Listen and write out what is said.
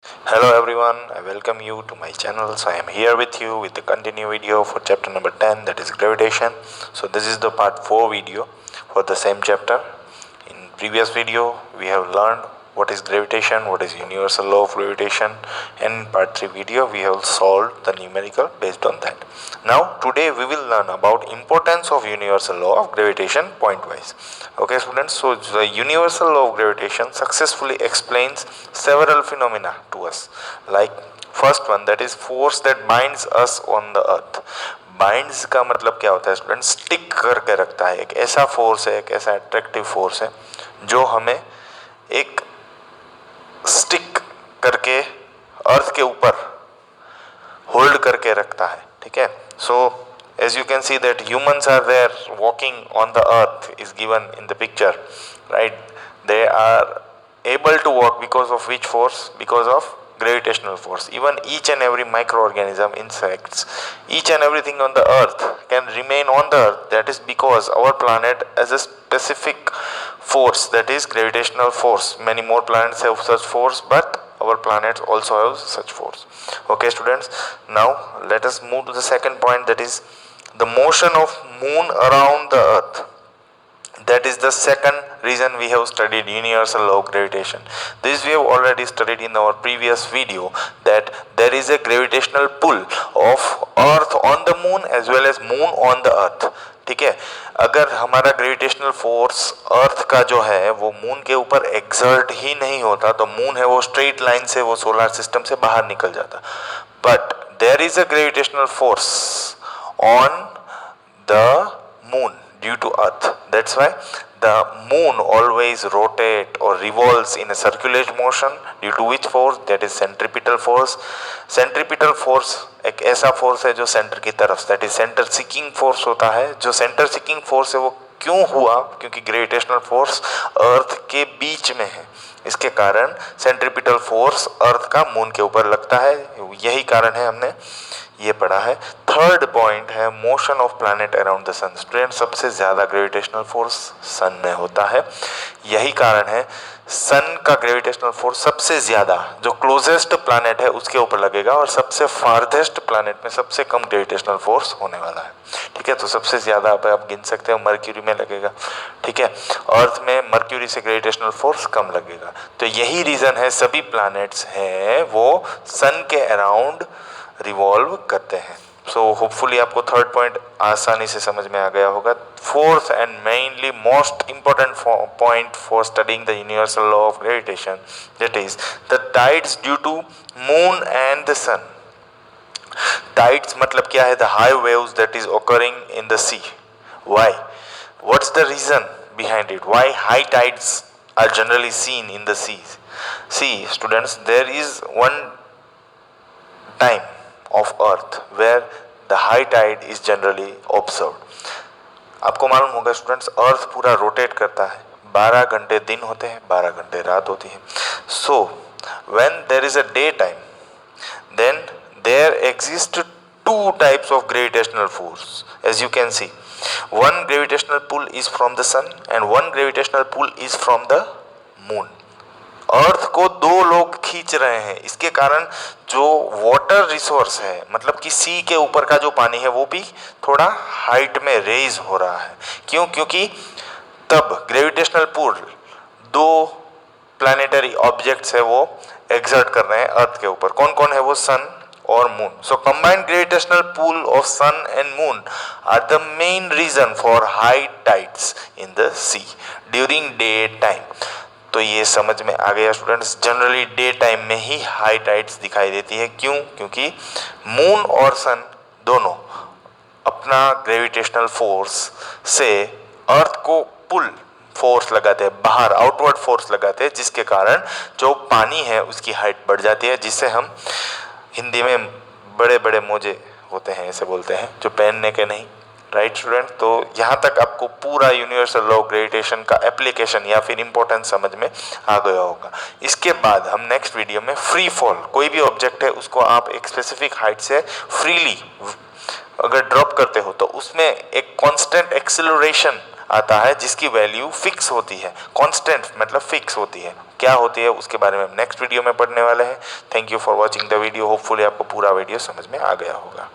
Hello everyone, I welcome you to my channel. So I am here with you with the continue video for chapter number 10, that is gravitation. So this is the part 4 video for the same chapter. In previous video we have learned what is gravitation, what is universal law of gravitation, and in part 3 video we have solved the numerical based on that. Now today we will learn about importance of universal law of gravitation point wise. Okay students, so the universal law of gravitation successfully explains several phenomena to us, like first one, that is force that binds us on the earth. Binds का मतलब क्या होता है student? Stick करके रखता है। एक ऐसा फोर्स है, एक ऐसा अट्रैक्टिव फोर्स है जो हमें एक स्टिक करके अर्थ के ऊपर होल्ड करके रखता है। ठीक है, सो as you can see that humans are there walking on the earth is given in the picture, right? They are able to walk because of which force? Because of gravitational force. Even each and every microorganism, insects, each and everything on the earth can remain on the earth. That is because our planet has a specific force, that is gravitational force. Many more planets have such force, but our planets also have such force. Okay students, now let us move to the second point, that is the motion of moon around the earth. That is the second reason we have studied universal law of gravitation. This we have already studied in our previous video, that there is a gravitational pull of earth on the moon as well as moon on the earth. ठीक है, अगर हमारा gravitational force अर्थ का जो है वो moon के ऊपर एक्सर्ट ही नहीं होता तो मून है वो स्ट्रेट लाइन से वो सोलर सिस्टम से बाहर निकल जाता. But there is a gravitational force on the moon due to earth. That's why the moon always rotate or revolves in a circular motion due to which force? That is centripetal force. Centripetal force एक ऐसा force है जो centre की तरफ, that is centre seeking force होता है. जो centre seeking force है वो क्यों हुआ? क्योंकि ग्रेविटेशनल फोर्स अर्थ के बीच में है, इसके कारण सेंट्रिपिटल फोर्स अर्थ का मून के ऊपर लगता है. यही कारण है, हमने ये पढ़ा है. थर्ड पॉइंट है motion of planet around the sun. Student, सबसे ज़्यादा ग्रेविटेशनल फोर्स सन में होता है. यही कारण है सन का ग्रेविटेशनल फोर्स सबसे ज़्यादा जो क्लोजेस्ट प्लैनेट है उसके ऊपर लगेगा और सबसे फारदेस्ट प्लैनेट में सबसे कम ग्रेविटेशनल फोर्स होने वाला है. ठीक है, तो सबसे ज़्यादा आप गिन सकते हो मर्क्यूरी में लगेगा. ठीक है, अर्थ में मर्क्यूरी से ग्रेविटेशनल फोर्स कम लगेगा. तो यही रीज़न है सभी प्लैनेट्स हैं वो सन के अराउंड रिवॉल्व करते हैं. सो होपफुली आपको थर्ड पॉइंट आसानी से समझ में आ गया होगा. Fourth and mainly most important point for studying the universal law of gravitation, that is the tides due to moon and the sun. Tides मतलब क्या है? The high waves that is occurring in the sea. Why? What's the reason behind it? Why high tides are generally seen in the seas? See students, there is one time of earth where the high tide is generally observed. आपको मालूम होगा students, अर्थ पूरा rotate करता है. 12 घंटे दिन होते हैं, 12 घंटे रात होती है. So when there is a day time, then there exist two types of gravitational force, as you can see. One gravitational pull is from the sun and one gravitational pull is from the moon. अर्थ को दो लोग खींच रहे हैं. इसके कारण जो water resource है, मतलब कि सी के ऊपर का जो पानी है वो भी थोड़ा हाइट में रेज हो रहा है. क्यों? क्योंकि तब ग्रेविटेशनल पुल दो प्लैनेटरी ऑब्जेक्ट्स है वो एक्सर्ट कर रहे हैं अर्थ के ऊपर. कौन कौन है वो? सन और moon. So combined gravitational pull of sun and moon are the main reason for high tides in the sea during day time. तो ये समझ में आ गया स्टूडेंट्स, जनरली डे टाइम में ही हाई टाइड्स दिखाई देती है. क्यों? क्योंकि मून और सन दोनों अपना ग्रेविटेशनल फोर्स से अर्थ को पुल फोर्स लगाते हैं, बाहर आउटवर्ड फोर्स लगाते हैं, जिसके कारण जो पानी है उसकी हाइट बढ़ जाती है, जिससे हम हिंदी में बड़े बड़े मोजे होते हैं ऐसे बोलते हैं, जो पहनने के नहीं. राइट स्टूडेंट, तो यहाँ तक आपको पूरा यूनिवर्सल लॉ ऑफ ग्रेविटेशन का एप्लीकेशन या फिर इम्पोर्टेंस समझ में आ गया होगा. इसके बाद हम नेक्स्ट वीडियो में फ्री फॉल, कोई भी ऑब्जेक्ट है उसको आप एक स्पेसिफिक हाइट से फ्रीली अगर ड्रॉप करते हो तो उसमें एक कांस्टेंट एक्सेलरेशन आता है जिसकी वैल्यू फिक्स होती है, कांस्टेंट मतलब फिक्स होती है। क्या होती है उसके बारे में हम नेक्स्ट वीडियो में पढ़ने वाले हैं। Thank you for watching the video. Hopefully आपको पूरा वीडियो समझ में आ गया होगा।